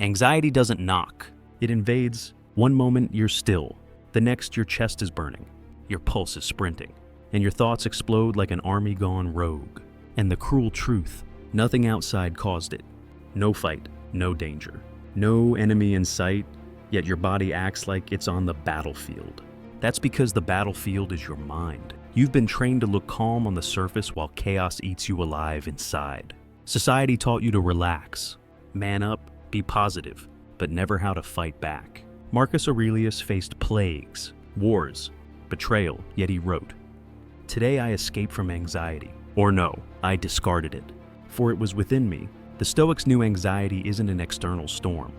Anxiety doesn't knock. It invades. One moment you're still. The next your chest is burning. Your pulse is sprinting. And your thoughts explode like an army gone rogue. And the cruel truth, nothing outside caused it. No fight, no danger. No enemy in sight, yet your body acts like it's on the battlefield. That's because the battlefield is your mind. You've been trained to look calm on the surface while chaos eats you alive inside. Society taught you to relax, man up, be positive, but never how to fight back. Marcus Aurelius faced plagues, wars, betrayal, yet he wrote, "Today I escaped from anxiety." Or no, I discarded it, for it was within me. The Stoics knew anxiety isn't an external storm.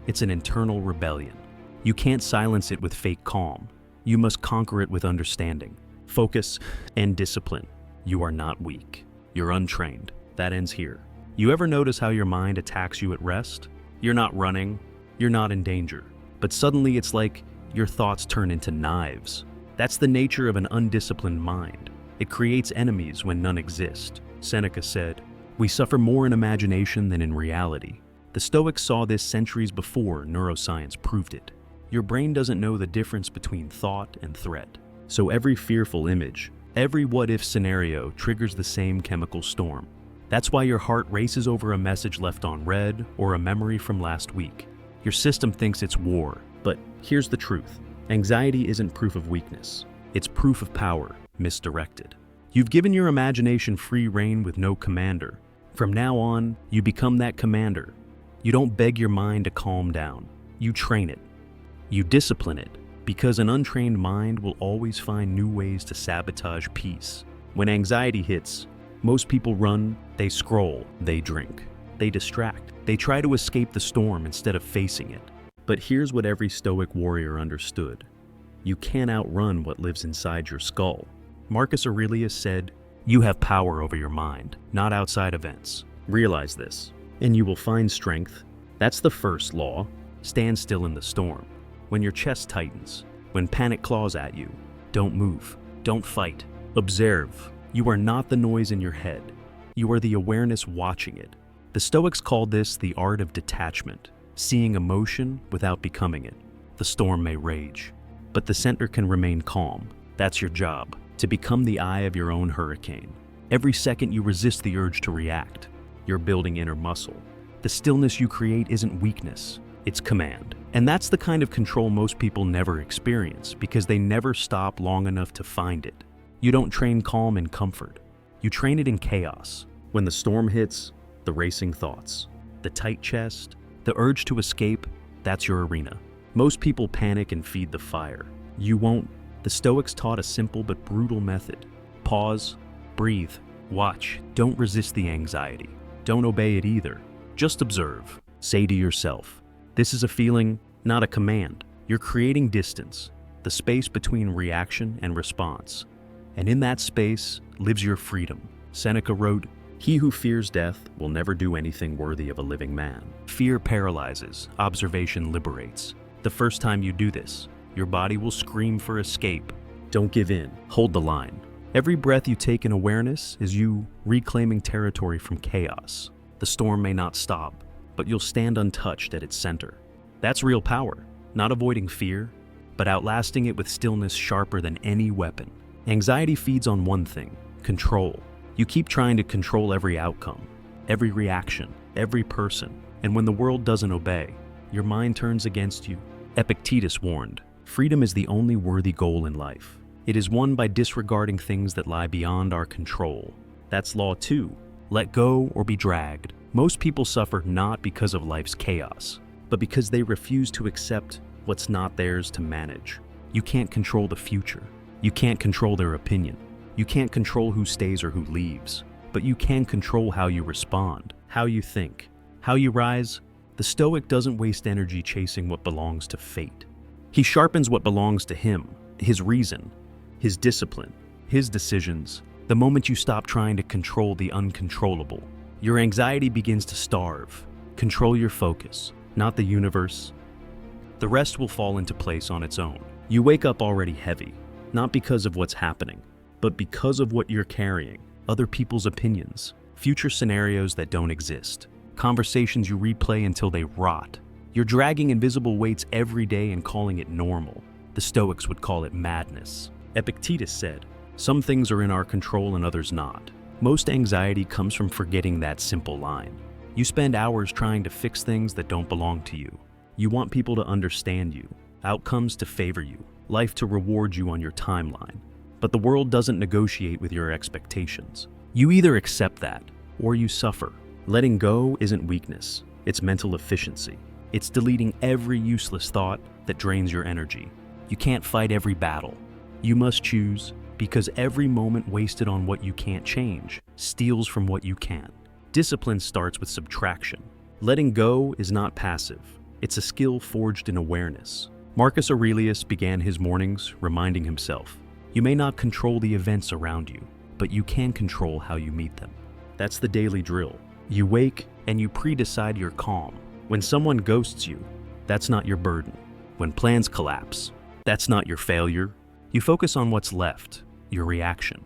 It's an internal rebellion. You can't silence it with fake calm. You must conquer it with understanding, focus, and discipline. You are not weak. You're untrained. That ends here. You ever notice how your mind attacks you at rest? You're not running. You're not in danger. But suddenly it's like your thoughts turn into knives. That's the nature of an undisciplined mind. It creates enemies when none exist. Seneca said, "We suffer more in imagination than in reality." The Stoics saw this centuries before neuroscience proved it. Your brain doesn't know the difference between thought and threat. So every fearful image, every what-if scenario triggers the same chemical storm. That's why your heart races over a message left on read or a memory from last week. Your system thinks it's war, but here's the truth. Anxiety isn't proof of weakness. It's proof of power, misdirected. You've given your imagination free rein with no commander. From now on, you become that commander. You don't beg your mind to calm down. You train it. You discipline it, because an untrained mind will always find new ways to sabotage peace. When anxiety hits, most people run, they scroll, they drink, they distract. They try to escape the storm instead of facing it. But here's what every Stoic warrior understood. You can't outrun what lives inside your skull. Marcus Aurelius said, "You have power over your mind, not outside events. Realize this, and you will find strength." That's the first law. Stand still in the storm. When your chest tightens, when panic claws at you, don't move, don't fight. Observe. You are not the noise in your head. You are the awareness watching it. The Stoics called this the art of detachment, seeing emotion without becoming it. The storm may rage, but the center can remain calm. That's your job, to become the eye of your own hurricane. Every second you resist the urge to react, you're building inner muscle. The stillness you create isn't weakness, it's command. And that's the kind of control most people never experience because they never stop long enough to find it. You don't train calm in comfort. You train it in chaos. When the storm hits, the racing thoughts, the tight chest, the urge to escape, that's your arena. Most people panic and feed the fire. You won't. The Stoics taught a simple but brutal method. Pause, breathe, watch. Don't resist the anxiety. Don't obey it either. Just observe. Say to yourself, this is a feeling, not a command. You're creating distance, the space between reaction and response. And in that space lives your freedom. Seneca wrote, "He who fears death will never do anything worthy of a living man." Fear paralyzes, observation liberates. The first time you do this, your body will scream for escape. Don't give in, hold the line. Every breath you take in awareness is you reclaiming territory from chaos. The storm may not stop, but you'll stand untouched at its center. That's real power, not avoiding fear, but outlasting it with stillness sharper than any weapon. Anxiety feeds on one thing, control. You keep trying to control every outcome, every reaction, every person, and when the world doesn't obey, your mind turns against you. Epictetus warned, freedom is the only worthy goal in life. It is won by disregarding things that lie beyond our control. That's law 2. Let go or be dragged. Most people suffer not because of life's chaos, but because they refuse to accept what's not theirs to manage. You can't control the future. You can't control their opinion. You can't control who stays or who leaves, but you can control how you respond, how you think, how you rise. The Stoic doesn't waste energy chasing what belongs to fate. He sharpens what belongs to him, his reason, his discipline, his decisions. The moment you stop trying to control the uncontrollable, your anxiety begins to starve. Control your focus, not the universe. The rest will fall into place on its own. You wake up already heavy, not because of what's happening, but because of what you're carrying, other people's opinions, future scenarios that don't exist, conversations you replay until they rot, You're dragging invisible weights every day and calling it normal. The Stoics would call it madness. Epictetus said, "Some things are in our control and others not." Most anxiety comes from forgetting that simple line. You spend hours trying to fix things that don't belong to you. You want people to understand you, outcomes to favor you, life to reward you on your timeline. But the world doesn't negotiate with your expectations. You either accept that, or you suffer. Letting go isn't weakness, it's mental efficiency. It's deleting every useless thought that drains your energy. You can't fight every battle. You must choose, because every moment wasted on what you can't change steals from what you can. Discipline starts with subtraction. Letting go is not passive. It's a skill forged in awareness. Marcus Aurelius began his mornings reminding himself, "You may not control the events around you, but you can control how you meet them." That's the daily drill. You wake and you pre-decide your calm. When someone ghosts you, that's not your burden. When plans collapse, that's not your failure. You focus on what's left, your reaction,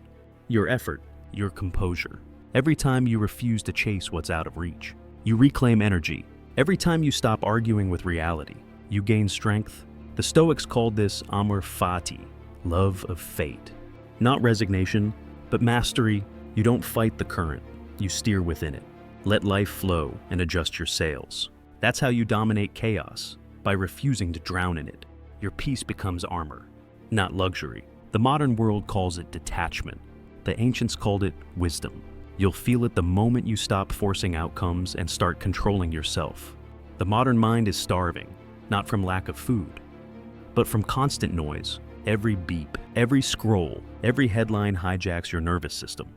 your effort, your composure. Every time you refuse to chase what's out of reach, you reclaim energy. Every time you stop arguing with reality, you gain strength. The Stoics called this amor fati, love of fate. Not resignation, but mastery. You don't fight the current, you steer within it. Let life flow and adjust your sails. That's how you dominate chaos, by refusing to drown in it. Your peace becomes armor, not luxury. The modern world calls it detachment. The ancients called it wisdom. You'll feel it the moment you stop forcing outcomes and start controlling yourself. The modern mind is starving, not from lack of food, but from constant noise. Every beep, every scroll, every headline hijacks your nervous system.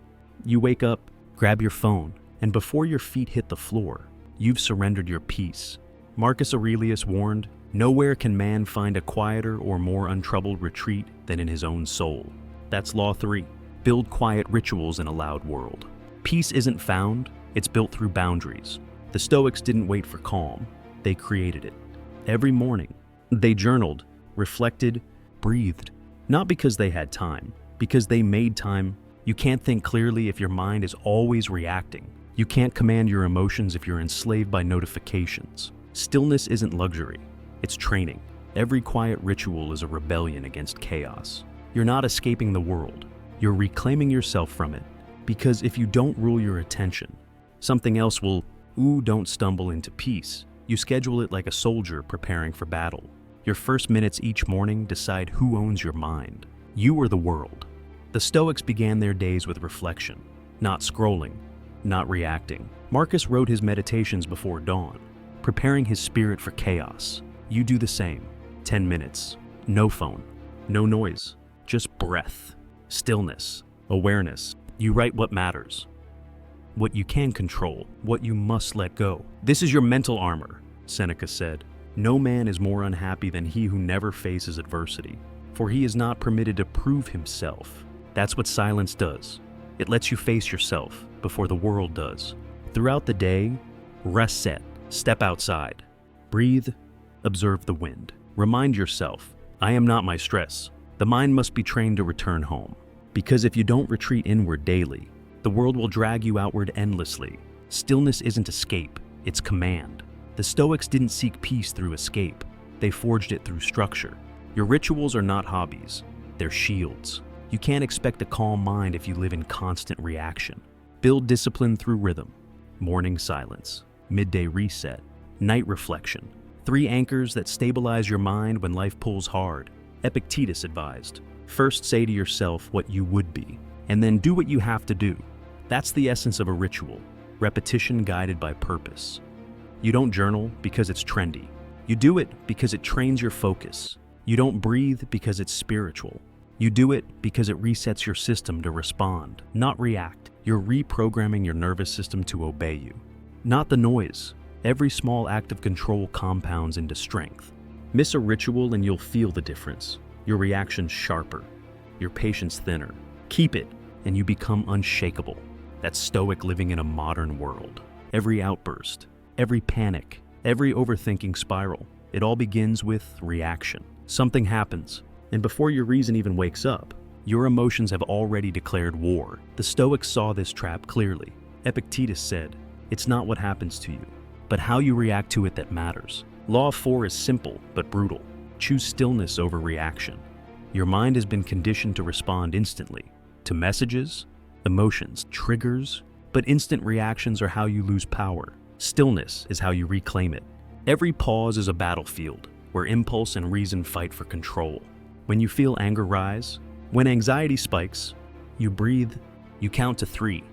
You wake up, grab your phone, and before your feet hit the floor, you've surrendered your peace. Marcus Aurelius warned, "Nowhere can man find a quieter or more untroubled retreat than in his own soul." That's Law 3. Build quiet rituals in a loud world. Peace isn't found, it's built through boundaries. The Stoics didn't wait for calm, they created it. Every morning, they journaled, reflected, breathed. Not because they had time, because they made time. You can't think clearly if your mind is always reacting. You can't command your emotions if you're enslaved by notifications. Stillness isn't luxury, it's training. Every quiet ritual is a rebellion against chaos. You're not escaping the world, you're reclaiming yourself from it. Because if you don't rule your attention, something else will, don't stumble into peace. You schedule it like a soldier preparing for battle. Your first minutes each morning decide who owns your mind. You or the world. The Stoics began their days with reflection, not scrolling, not reacting. Marcus wrote his meditations before dawn, preparing his spirit for chaos. You do the same. 10 minutes, no phone, no noise, just breath, stillness, awareness. You write what matters, what you can control, what you must let go. This is your mental armor, Seneca said. No man is more unhappy than he who never faces adversity, for he is not permitted to prove himself. That's what silence does. It lets you face yourself before the world does. Throughout the day, rest set, step outside, breathe, observe the wind. Remind yourself, I am not my stress. The mind must be trained to return home. Because if you don't retreat inward daily, the world will drag you outward endlessly. Stillness isn't escape, it's command. The Stoics didn't seek peace through escape, they forged it through structure. Your rituals are not hobbies, they're shields. You can't expect a calm mind if you live in constant reaction. Build discipline through rhythm, morning silence, midday reset, night reflection. 3 anchors that stabilize your mind when life pulls hard. Epictetus advised, first say to yourself what you would be, and then do what you have to do. That's the essence of a ritual, repetition guided by purpose. You don't journal because it's trendy. You do it because it trains your focus. You don't breathe because it's spiritual. You do it because it resets your system to respond, not react. You're reprogramming your nervous system to obey you. Not the noise. Every small act of control compounds into strength. Miss a ritual and you'll feel the difference. Your reactions sharper, your patience thinner. Keep it and you become unshakable. That's Stoic living in a modern world. Every outburst, every panic, every overthinking spiral, it all begins with reaction. Something happens, and before your reason even wakes up, your emotions have already declared war. The Stoics saw this trap clearly. Epictetus said, "It's not what happens to you, but how you react to it that matters." Law 4 is simple but brutal. Choose stillness over reaction. Your mind has been conditioned to respond instantly to messages, emotions, triggers, but instant reactions are how you lose power. Stillness is how you reclaim it. Every pause is a battlefield where impulse and reason fight for control. When you feel anger rise, when anxiety spikes, you breathe, you count to 3.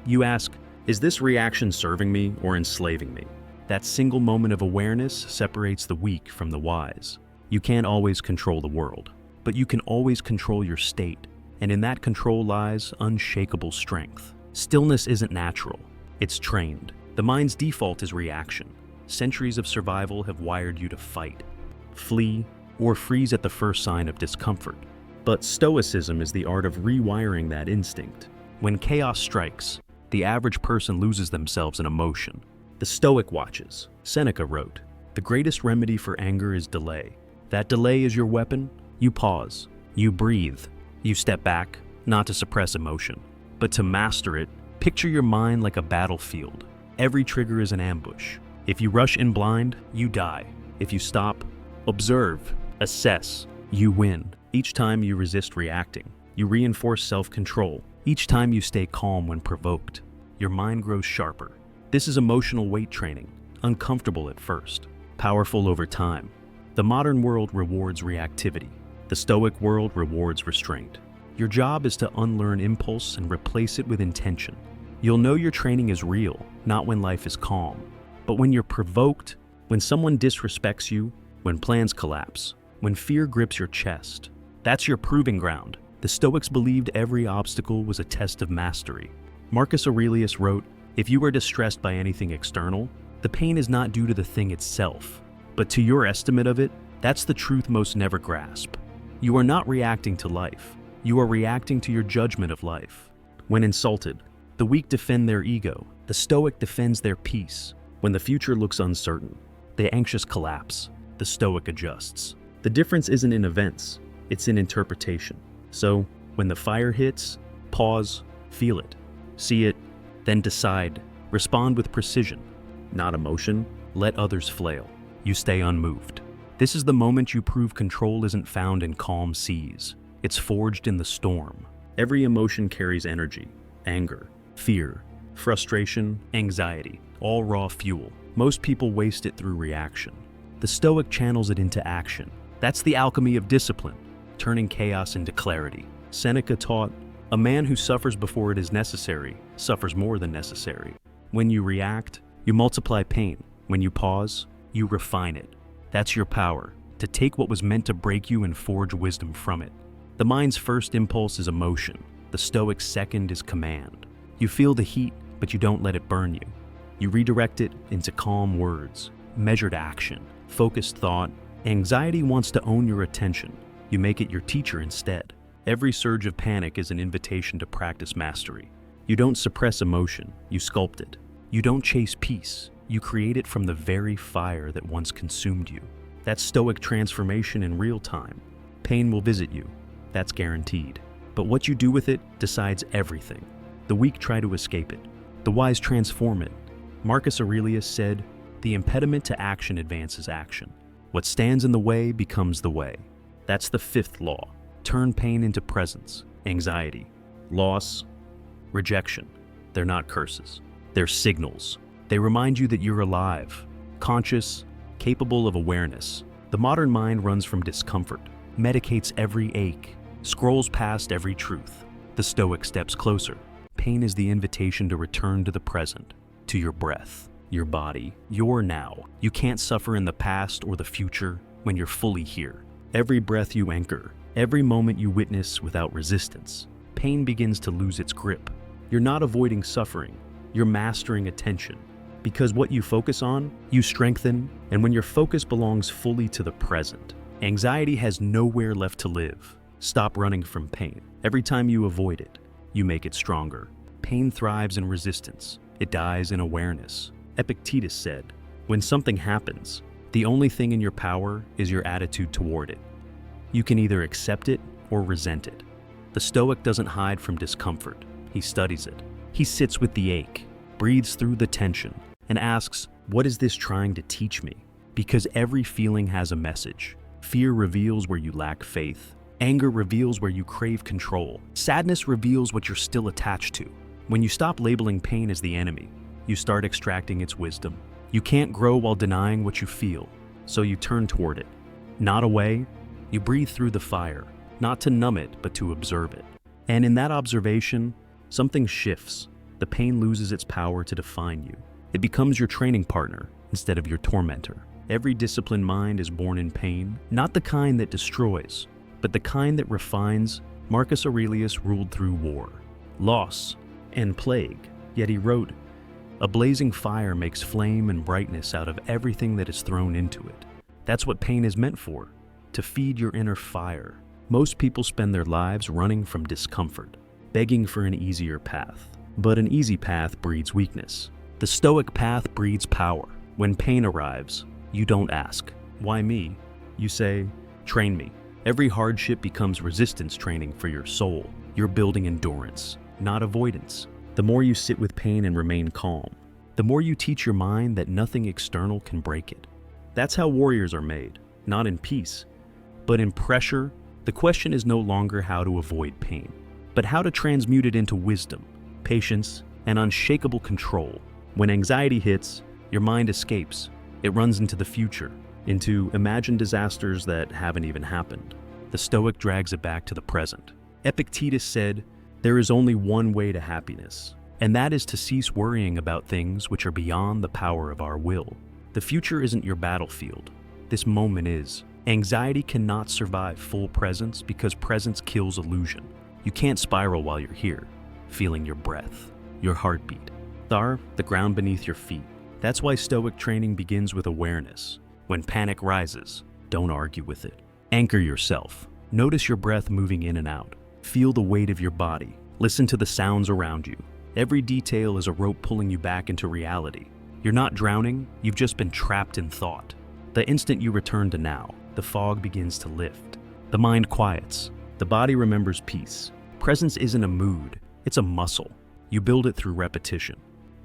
You ask, is this reaction serving me or enslaving me? That single moment of awareness separates the weak from the wise. You can't always control the world, but you can always control your state, and in that control lies unshakable strength. Stillness isn't natural, it's trained. The mind's default is reaction. Centuries of survival have wired you to fight, flee, or freeze at the first sign of discomfort. But Stoicism is the art of rewiring that instinct. When chaos strikes, the average person loses themselves in emotion. The Stoic watches. Seneca wrote, "The greatest remedy for anger is delay. That delay is your weapon. You pause, you breathe, you step back, not to suppress emotion, but to master it. Picture your mind like a battlefield. Every trigger is an ambush. If you rush in blind, you die. If you stop, observe, assess, you win. Each time you resist reacting, you reinforce self-control. Each time you stay calm when provoked, your mind grows sharper. This is emotional weight training, uncomfortable at first, powerful over time. The modern world rewards reactivity. The Stoic world rewards restraint. Your job is to unlearn impulse and replace it with intention. You'll know your training is real, not when life is calm, but when you're provoked, when someone disrespects you, when plans collapse, when fear grips your chest. That's your proving ground. The Stoics believed every obstacle was a test of mastery. Marcus Aurelius wrote, "If you are distressed by anything external, the pain is not due to the thing itself, but to your estimate of it. That's the truth most never grasp. You are not reacting to life. You are reacting to your judgment of life." When insulted, the weak defend their ego. The Stoic defends their peace. When the future looks uncertain, the anxious collapse. The Stoic adjusts. The difference isn't in events, it's in interpretation. So, when the fire hits, pause, feel it, see it, then decide. Respond with precision, not emotion. Let others flail. You stay unmoved. This is the moment you prove control isn't found in calm seas. It's forged in the storm. Every emotion carries energy, anger, fear, frustration, anxiety, all raw fuel. Most people waste it through reaction. The Stoic channels it into action. That's the alchemy of discipline, turning chaos into clarity. Seneca taught, "A man who suffers before it is necessary suffers more than necessary." When you react, you multiply pain. When you pause, you refine it. That's your power, to take what was meant to break you and forge wisdom from it. The mind's first impulse is emotion. The Stoic's second is command. You feel the heat, but you don't let it burn you. You redirect it into calm words, measured action, focused thought. Anxiety wants to own your attention. You make it your teacher instead. Every surge of panic is an invitation to practice mastery. You don't suppress emotion, you sculpt it. You don't chase peace, you create it from the very fire that once consumed you. That's Stoic transformation in real time. Pain will visit you, that's guaranteed. But what you do with it decides everything. The weak try to escape it. The wise transform it. Marcus Aurelius said, "The impediment to action advances action. What stands in the way becomes the way." That's the 5th law. Turn pain into presence, anxiety, loss, rejection. They're not curses. They're signals. They remind you that you're alive, conscious, capable of awareness. The modern mind runs from discomfort, medicates every ache, scrolls past every truth. The Stoic steps closer. Pain is the invitation to return to the present, to your breath, your body, your now. You can't suffer in the past or the future when you're fully here. Every breath you anchor, every moment you witness without resistance, pain begins to lose its grip. You're not avoiding suffering, you're mastering attention. Because what you focus on, you strengthen, and when your focus belongs fully to the present, anxiety has nowhere left to live. Stop running from pain. Every time you avoid it, you make it stronger. Pain thrives in resistance. It dies in awareness. Epictetus said, "When something happens, the only thing in your power is your attitude toward it. You can either accept it or resent it." The Stoic doesn't hide from discomfort. He studies it. He sits with the ache, breathes through the tension, and asks, "What is this trying to teach me?" Because every feeling has a message. Fear reveals where you lack faith. Anger reveals where you crave control. Sadness reveals what you're still attached to. When you stop labeling pain as the enemy, you start extracting its wisdom. You can't grow while denying what you feel, so you turn toward it. Not away, you breathe through the fire, not to numb it, but to observe it. And in that observation, something shifts. The pain loses its power to define you. It becomes your training partner instead of your tormentor. Every disciplined mind is born in pain, not the kind that destroys, but the kind that refines. Marcus Aurelius ruled through war, loss, and plague, yet he wrote, "A blazing fire makes flame and brightness out of everything that is thrown into it." That's what pain is meant for, to feed your inner fire. Most people spend their lives running from discomfort, begging for an easier path. But an easy path breeds weakness. The Stoic path breeds power. When pain arrives, you don't ask, "Why me?" You say, "Train me." Every hardship becomes resistance training for your soul. You're building endurance, not avoidance. The more you sit with pain and remain calm, the more you teach your mind that nothing external can break it. That's how warriors are made, not in peace, but in pressure. The question is no longer how to avoid pain, but how to transmute it into wisdom, patience, and unshakable control. When anxiety hits, your mind escapes. It runs into the future, into imagined disasters that haven't even happened. The Stoic drags it back to the present. Epictetus said, "There is only one way to happiness, and that is to cease worrying about things which are beyond the power of our will." The future isn't your battlefield. This moment is. Anxiety cannot survive full presence because presence kills illusion. You can't spiral while you're here, feeling your breath, your heartbeat, the ground beneath your feet. That's why Stoic training begins with awareness. When panic rises, don't argue with it. Anchor yourself. Notice your breath moving in and out. Feel the weight of your body. Listen to the sounds around you. Every detail is a rope pulling you back into reality. You're not drowning, you've just been trapped in thought. The instant you return to now, the fog begins to lift. The mind quiets. The body remembers peace. Presence isn't a mood, it's a muscle. You build it through repetition,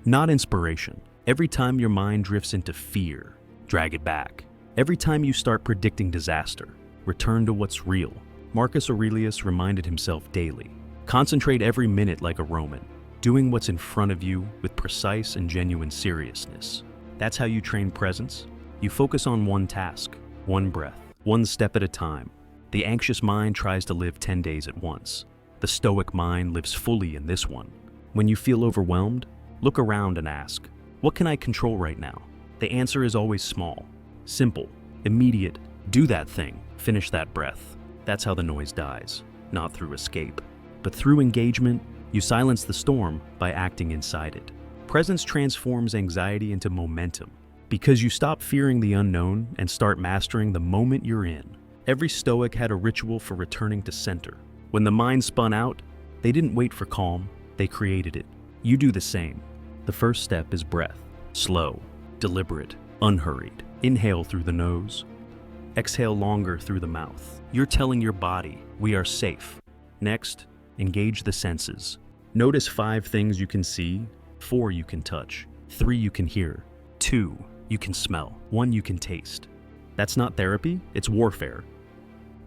not inspiration. Every time your mind drifts into fear, drag it back. Every time you start predicting disaster, return to what's real. Marcus Aurelius reminded himself daily. Concentrate every minute like a Roman, doing what's in front of you with precise and genuine seriousness. That's how you train presence. You focus on one task, one breath, one step at a time. The anxious mind tries to live 10 days at once. The Stoic mind lives fully in this one. When you feel overwhelmed, look around and ask, what can I control right now? The answer is always small, simple, immediate. Do that thing, finish that breath. That's how the noise dies, not through escape, but through engagement. You silence the storm by acting inside it. Presence transforms anxiety into momentum because you stop fearing the unknown and start mastering the moment you're in. Every Stoic had a ritual for returning to center. When the mind spun out, they didn't wait for calm, they created it. You do the same. The first step is breath. Slow, deliberate, unhurried. Inhale through the nose. Exhale longer through the mouth. You're telling your body, we are safe. Next, engage the senses. Notice 5 things you can see, 4 you can touch, 3 you can hear, 2 you can smell, 1 you can taste. That's not therapy, it's warfare.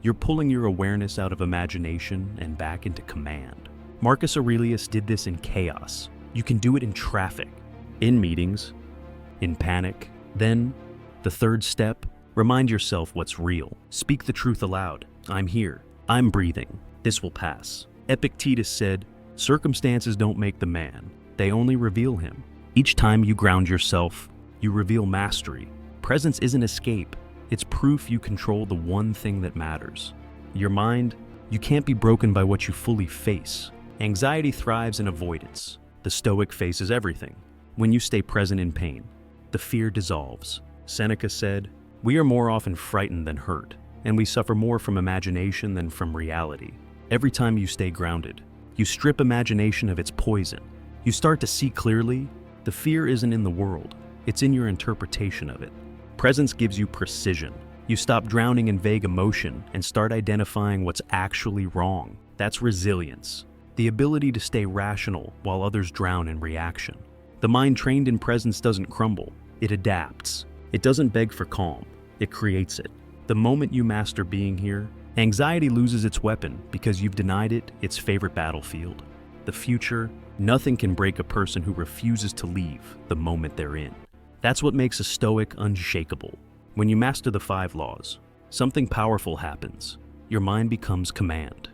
You're pulling your awareness out of imagination and back into command. Marcus Aurelius did this in chaos. You can do it in traffic, in meetings, in panic. Then, the third step, remind yourself what's real. Speak the truth aloud. I'm here. I'm breathing. This will pass. Epictetus said, circumstances don't make the man. They only reveal him. Each time you ground yourself, you reveal mastery. Presence isn't escape. It's proof you control the one thing that matters. Your mind, you can't be broken by what you fully face. Anxiety thrives in avoidance. The Stoic faces everything. When you stay present in pain, the fear dissolves. Seneca said, we are more often frightened than hurt, and we suffer more from imagination than from reality. Every time you stay grounded, you strip imagination of its poison. You start to see clearly. The fear isn't in the world, it's in your interpretation of it. Presence gives you precision. You stop drowning in vague emotion and start identifying what's actually wrong. That's resilience, the ability to stay rational while others drown in reaction. The mind trained in presence doesn't crumble, it adapts. It doesn't beg for calm, it creates it. The moment you master being here, anxiety loses its weapon because you've denied it its favorite battlefield. The future, nothing can break a person who refuses to leave the moment they're in. That's what makes a Stoic unshakable. When you master the 5 laws, something powerful happens. Your mind becomes command,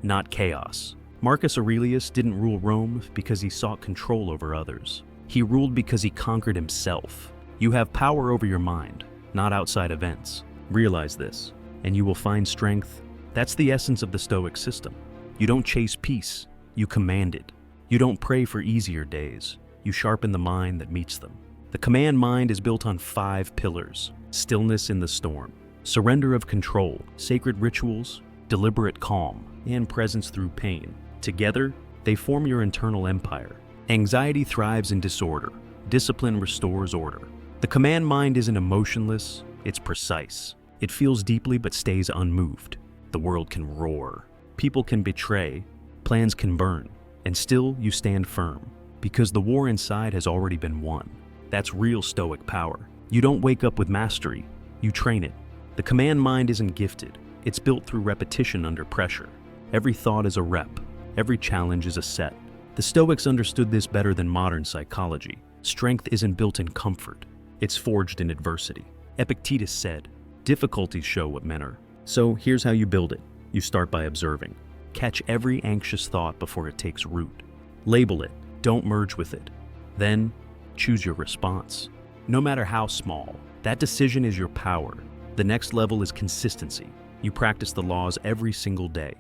not chaos. Marcus Aurelius didn't rule Rome because he sought control over others. He ruled because he conquered himself. You have power over your mind, not outside events. Realize this, and you will find strength. That's the essence of the Stoic system. You don't chase peace, you command it. You don't pray for easier days, you sharpen the mind that meets them. The command mind is built on 5 pillars: stillness in the storm, surrender of control, sacred rituals, deliberate calm, and presence through pain. Together, they form your internal empire. Anxiety thrives in disorder. Discipline restores order. The command mind isn't emotionless, it's precise. It feels deeply but stays unmoved. The world can roar. People can betray. Plans can burn. And still, you stand firm. Because the war inside has already been won. That's real Stoic power. You don't wake up with mastery. You train it. The command mind isn't gifted. It's built through repetition under pressure. Every thought is a rep. Every challenge is a set. The Stoics understood this better than modern psychology. Strength isn't built in comfort. It's forged in adversity. Epictetus said, "Difficulties show what men are." So here's how you build it. You start by observing. Catch every anxious thought before it takes root. Label it. Don't merge with it. Then, choose your response. No matter how small, that decision is your power. The next level is consistency. You practice the laws every single day.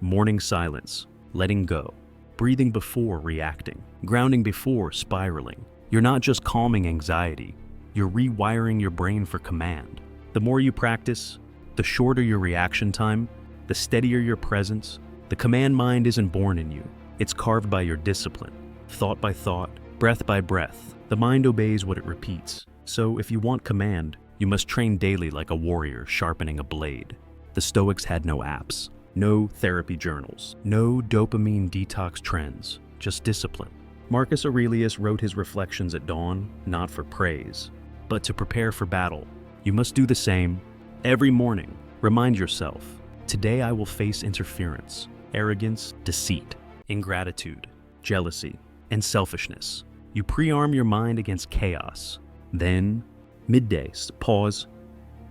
Morning silence, letting go, breathing before reacting, grounding before spiraling. You're not just calming anxiety, you're rewiring your brain for command. The more you practice, the shorter your reaction time, the steadier your presence. The command mind isn't born in you, it's carved by your discipline. Thought by thought, breath by breath, the mind obeys what it repeats. So if you want command, you must train daily like a warrior sharpening a blade. The Stoics had no apps, no therapy journals, no dopamine detox trends, just discipline. Marcus Aurelius wrote his reflections at dawn, not for praise, but to prepare for battle. You must do the same. Every morning, remind yourself, today I will face interference, arrogance, deceit, ingratitude, jealousy, and selfishness. You pre-arm your mind against chaos. Then, midday, pause,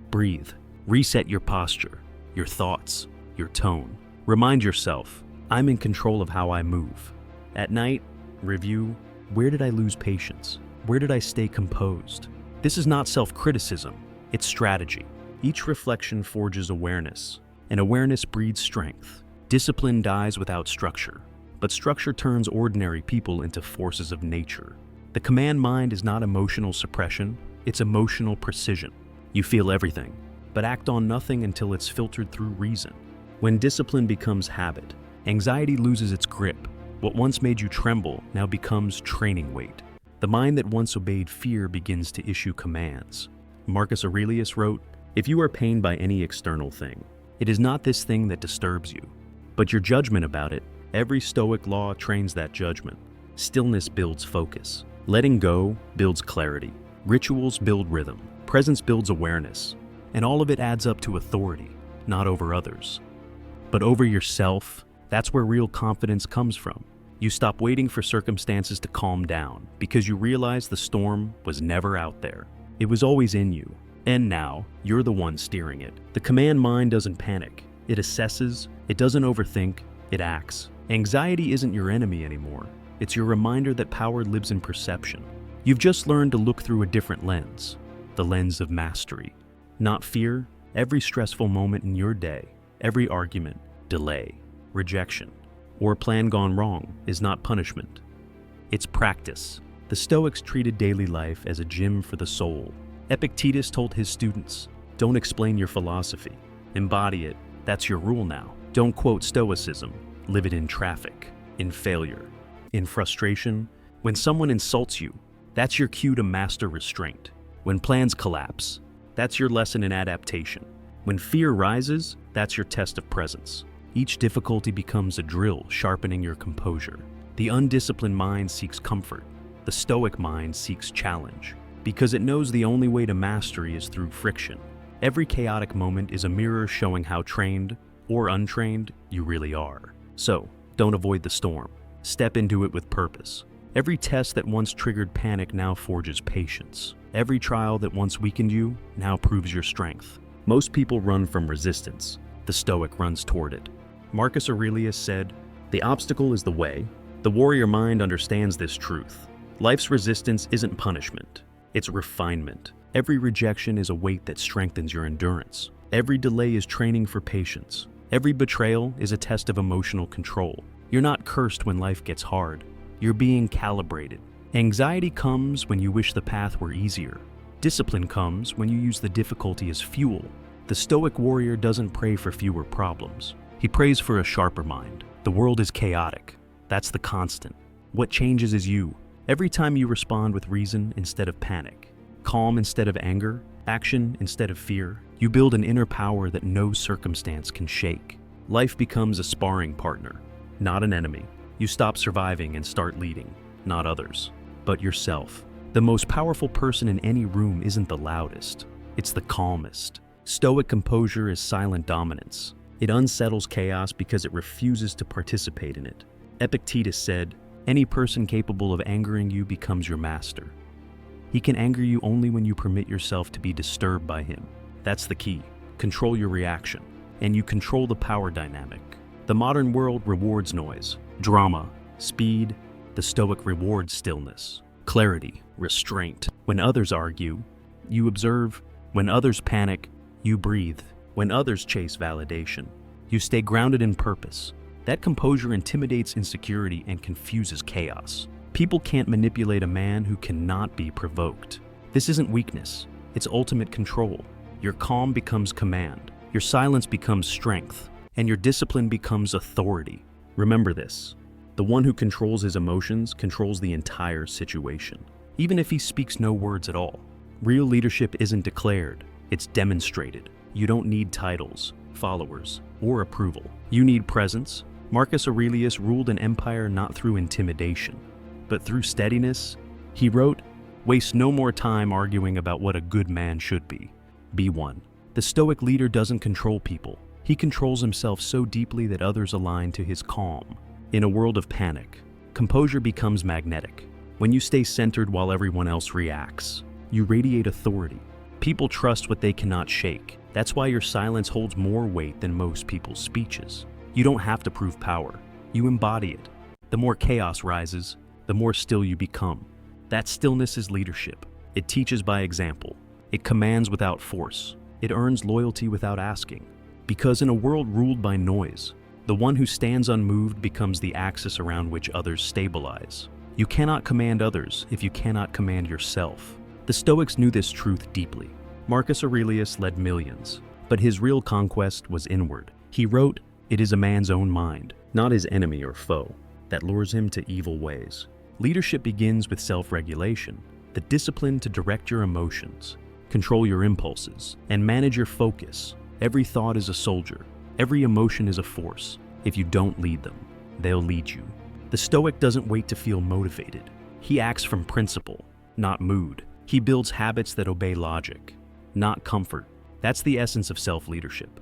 breathe, reset your posture, your thoughts, your tone. Remind yourself, I'm in control of how I move. At night, review, where did I lose patience? Where did I stay composed? This is not self-criticism, it's strategy. Each reflection forges awareness, and awareness breeds strength. Discipline dies without structure, but structure turns ordinary people into forces of nature. The command mind is not emotional suppression, it's emotional precision. You feel everything, but act on nothing until it's filtered through reason. When discipline becomes habit, anxiety loses its grip. What once made you tremble now becomes training weight. The mind that once obeyed fear begins to issue commands. Marcus Aurelius wrote, "If you are pained by any external thing, it is not this thing that disturbs you, but your judgment about it. Every Stoic law trains that judgment. Stillness builds focus. Letting go builds clarity. Rituals build rhythm. Presence builds awareness. And all of it adds up to authority, not over others, but over yourself. That's where real confidence comes from. You stop waiting for circumstances to calm down because you realize the storm was never out there. It was always in you. And now, you're the one steering it. The command mind doesn't panic. It assesses, it doesn't overthink, it acts. Anxiety isn't your enemy anymore. It's your reminder that power lives in perception. You've just learned to look through a different lens, the lens of mastery. Not fear. Every stressful moment in your day, every argument, delay, rejection, or plan gone wrong is not punishment. It's practice. The Stoics treated daily life as a gym for the soul. Epictetus told his students, don't explain your philosophy, embody it. That's your rule now. Don't quote Stoicism, live it in traffic, in failure, in frustration. When someone insults you, that's your cue to master restraint. When plans collapse, that's your lesson in adaptation. When fear rises, that's your test of presence. Each difficulty becomes a drill sharpening your composure. The undisciplined mind seeks comfort. The Stoic mind seeks challenge. Because it knows the only way to mastery is through friction. Every chaotic moment is a mirror showing how trained or untrained you really are. So, don't avoid the storm. Step into it with purpose. Every test that once triggered panic now forges patience. Every trial that once weakened you now proves your strength. Most people run from resistance. The Stoic runs toward it. Marcus Aurelius said, "The obstacle is the way." The warrior mind understands this truth. Life's resistance isn't punishment. It's refinement. Every rejection is a weight that strengthens your endurance. Every delay is training for patience. Every betrayal is a test of emotional control. You're not cursed when life gets hard. You're being calibrated. Anxiety comes when you wish the path were easier. Discipline comes when you use the difficulty as fuel. The Stoic warrior doesn't pray for fewer problems. He prays for a sharper mind. The world is chaotic. That's the constant. What changes is you. Every time you respond with reason instead of panic, calm instead of anger, action instead of fear, you build an inner power that no circumstance can shake. Life becomes a sparring partner, not an enemy. You stop surviving and start leading, not others, but yourself. The most powerful person in any room isn't the loudest, it's the calmest. Stoic composure is silent dominance. It unsettles chaos because it refuses to participate in it. Epictetus said, "Any person capable of angering you becomes your master." He can anger you only when you permit yourself to be disturbed by him. That's the key. Control your reaction, and you control the power dynamic. The modern world rewards noise, drama, speed. The Stoic rewards stillness, clarity, restraint. When others argue, you observe. When others panic, you breathe. When others chase validation, you stay grounded in purpose. That composure intimidates insecurity and confuses chaos. People can't manipulate a man who cannot be provoked. This isn't weakness, it's ultimate control. Your calm becomes command, your silence becomes strength, and your discipline becomes authority. Remember this: the one who controls his emotions controls the entire situation, even if he speaks no words at all. Real leadership isn't declared, it's demonstrated. You don't need titles, followers, or approval. You need presence. Marcus Aurelius ruled an empire not through intimidation, but through steadiness. He wrote, "Waste no more time arguing about what a good man should be. Be one." The Stoic leader doesn't control people. He controls himself so deeply that others align to his calm. In a world of panic, composure becomes magnetic. When you stay centered while everyone else reacts, you radiate authority. People trust what they cannot shake. That's why your silence holds more weight than most people's speeches. You don't have to prove power. You embody it. The more chaos rises, the more still you become. That stillness is leadership. It teaches by example. It commands without force. It earns loyalty without asking. Because in a world ruled by noise, the one who stands unmoved becomes the axis around which others stabilize. You cannot command others if you cannot command yourself. The Stoics knew this truth deeply. Marcus Aurelius led millions, but his real conquest was inward. He wrote, "It is a man's own mind, not his enemy or foe, that lures him to evil ways." Leadership begins with self-regulation, the discipline to direct your emotions, control your impulses, and manage your focus. Every thought is a soldier. Every emotion is a force. If you don't lead them, they'll lead you. The Stoic doesn't wait to feel motivated. He acts from principle, not mood. He builds habits that obey logic, not comfort. That's the essence of self-leadership.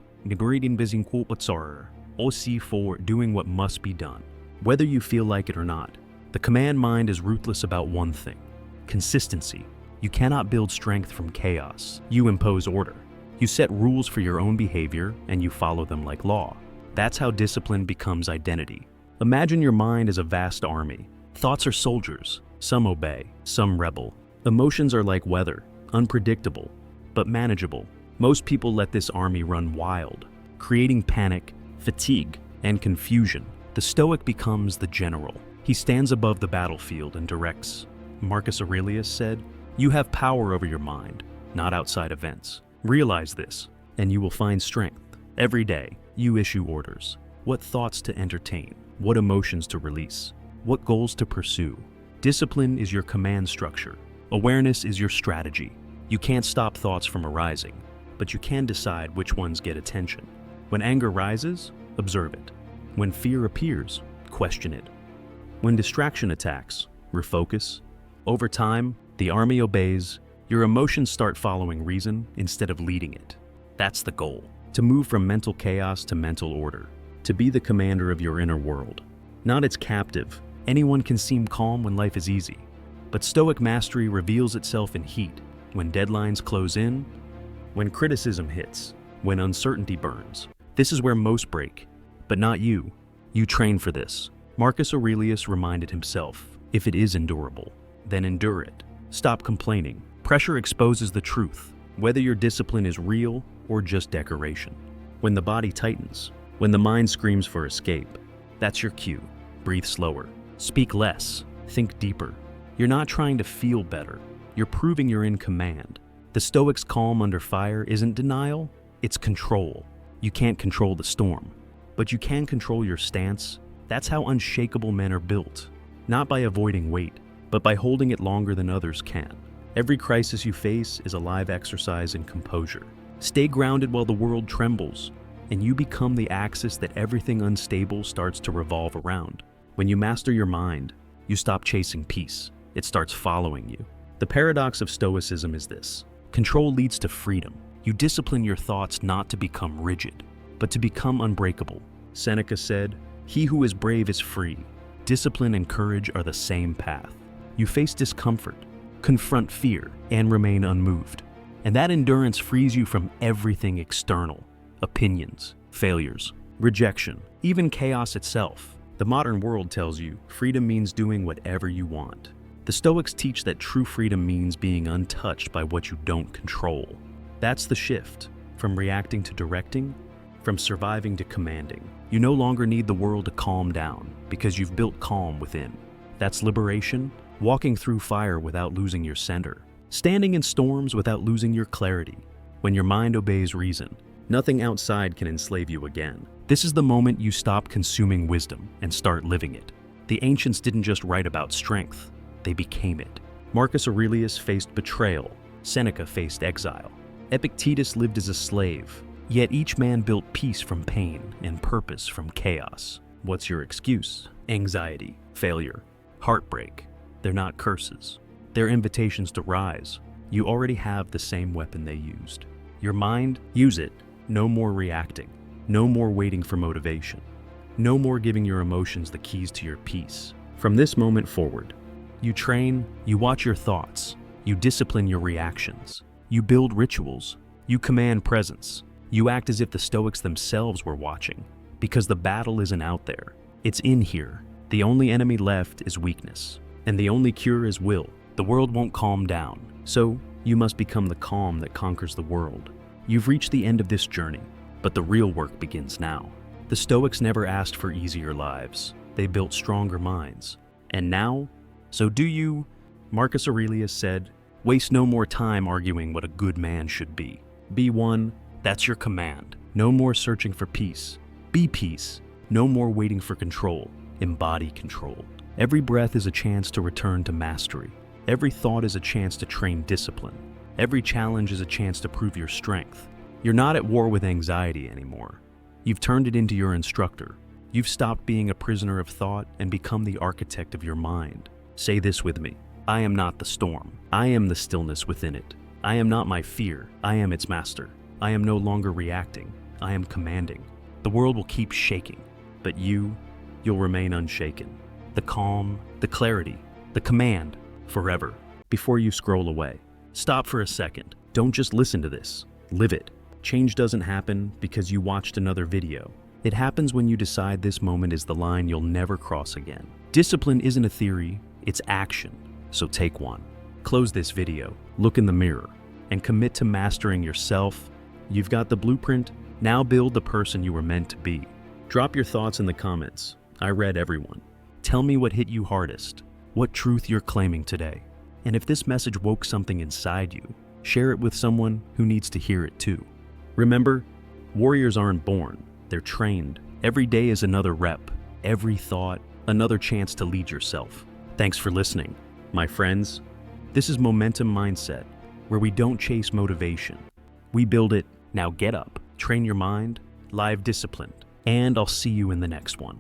Aussi for doing what must be done, whether you feel like it or not. The command mind is ruthless about one thing: consistency. You cannot build strength from chaos. You impose order. You set rules for your own behavior and you follow them like law. That's how discipline becomes identity. Imagine your mind as a vast army. Thoughts are soldiers. Some obey, some rebel. Emotions are like weather, unpredictable, but manageable. Most people let this army run wild, creating panic, fatigue, and confusion. The Stoic becomes the general. He stands above the battlefield and directs. Marcus Aurelius said, "You have power over your mind, not outside events. Realize this, and you will find strength. Every day, you issue orders. What thoughts to entertain, what emotions to release, what goals to pursue. Discipline is your command structure. Awareness is your strategy. You can't stop thoughts from arising, but you can decide which ones get attention. When anger rises, observe it. When fear appears, question it. When distraction attacks, refocus. Over time, the army obeys, Your emotions start following reason instead of leading it. That's the goal. To move from mental chaos to mental order. To be the commander of your inner world. Not its captive. Anyone can seem calm when life is easy. But Stoic mastery reveals itself in heat, when deadlines close in, when criticism hits, when uncertainty burns. This is where most break. But not you. You train for this. Marcus Aurelius reminded himself, if it is endurable, then endure it. Stop complaining. Pressure exposes the truth, whether your discipline is real or just decoration. When the body tightens, when the mind screams for escape, that's your cue. Breathe slower. Speak less. Think deeper. You're not trying to feel better. You're proving you're in command. The Stoics' calm under fire isn't denial, it's control. You can't control the storm, but you can control your stance. That's how unshakable men are built. Not by avoiding weight, but by holding it longer than others can. Every crisis you face is a live exercise in composure. Stay grounded while the world trembles, and you become the axis that everything unstable starts to revolve around. When you master your mind, you stop chasing peace. It starts following you. The paradox of Stoicism is this. Control leads to freedom. You discipline your thoughts not to become rigid, but to become unbreakable. Seneca said, "He who is brave is free." Discipline and courage are the same path. You face discomfort, confront fear, and remain unmoved. And that endurance frees you from everything external. Opinions, failures, rejection, even chaos itself. The modern world tells you freedom means doing whatever you want. The Stoics teach that true freedom means being untouched by what you don't control. That's the shift, from reacting to directing, from surviving to commanding. You no longer need the world to calm down because you've built calm within. That's liberation, walking through fire without losing your center, standing in storms without losing your clarity. When your mind obeys reason, nothing outside can enslave you again. This is the moment you stop consuming wisdom and start living it. The ancients didn't just write about strength, they became it. Marcus Aurelius faced betrayal. Seneca faced exile. Epictetus lived as a slave. Yet each man built peace from pain and purpose from chaos. What's your excuse? Anxiety, failure, heartbreak. They're not curses. They're invitations to rise. You already have the same weapon they used. Your mind, use it. No more reacting. No more waiting for motivation. No more giving your emotions the keys to your peace. From this moment forward, you train, you watch your thoughts, you discipline your reactions, you build rituals, you command presence, you act as if the Stoics themselves were watching, because the battle isn't out there, it's in here. The only enemy left is weakness, and the only cure is will. The world won't calm down, so you must become the calm that conquers the world. You've reached the end of this journey, but the real work begins now. The Stoics never asked for easier lives, they built stronger minds. And now, so do you. Marcus Aurelius said, "Waste no more time arguing what a good man should be. Be one, that's your command. No more searching for peace. Be peace. No more waiting for control. Embody control. Every breath is a chance to return to mastery. Every thought is a chance to train discipline. Every challenge is a chance to prove your strength. You're not at war with anxiety anymore. You've turned it into your instructor. You've stopped being a prisoner of thought and become the architect of your mind. Say this with me. I am not the storm. I am the stillness within it. I am not my fear. I am its master. I am no longer reacting. I am commanding. The world will keep shaking, but you'll remain unshaken. The calm, the clarity, the command, forever. Before you scroll away, stop for a second. Don't just listen to this. Live it. Change doesn't happen because you watched another video. It happens when you decide this moment is the line you'll never cross again. Discipline isn't a theory, it's action. So take one. Close this video, look in the mirror, and commit to mastering yourself. You've got the blueprint, now build the person you were meant to be. Drop your thoughts in the comments. I read everyone. Tell me what hit you hardest, what truth you're claiming today. And if this message woke something inside you, share it with someone who needs to hear it too. Remember, warriors aren't born, they're trained. Every day is another rep, every thought, another chance to lead yourself. Thanks for listening, my friends. This is Momentum Mindset, where we don't chase motivation. We build it. Now get up, train your mind, live disciplined, and I'll see you in the next one.